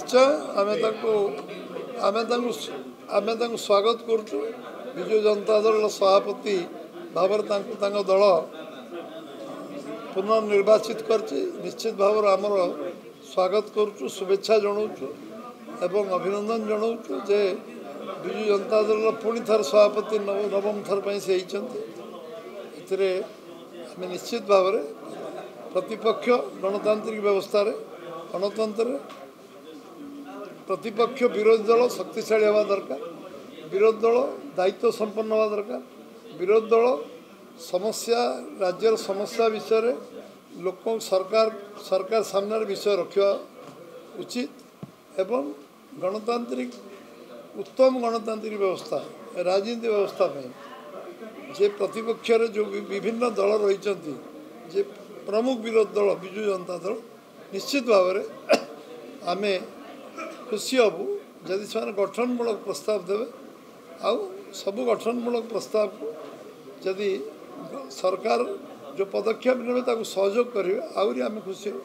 निश्चय आमे स्वागत करुचु विजु जनता दल सभापति भाव दल पुनर्निर्वाचित कर निश्चित भाव आमर स्वागत करुचु शुभेच्छा जनाऊँ एवं अभिनंदन जनाऊँ जे विजु जनता दल पुणी थर सभापति नवम थर पर से आम निश्चित भाव प्रतिपक्ष गणतांत्रिक व्यवस्था गणतंत्र प्रतिपक्ष विरोधी दल शक्तिशाली हवा दरकार विरोधी दल दायित्व संपन्न हवा दरकार विरोधी दल समस्या राज्यर समस्या विषय लोक सरकार सामने विषय रखा उचित एवं गणतांत्रिक उत्तम गणतांत्रिक व्यवस्था राजनीति व्यवस्था में जे प्रतिपक्ष जो विभिन्न दल रही जे प्रमुख विरोधी दल विजु जनता दल निश्चित भाव में आम खुशी हबू जदि से गठनमूलक प्रस्ताव देवे आउ सब गठनमूलक प्रस्ताव को जदि सरकार जो पदक्षेप ने सहयोग करेंगे आहरी आम खुशी हो।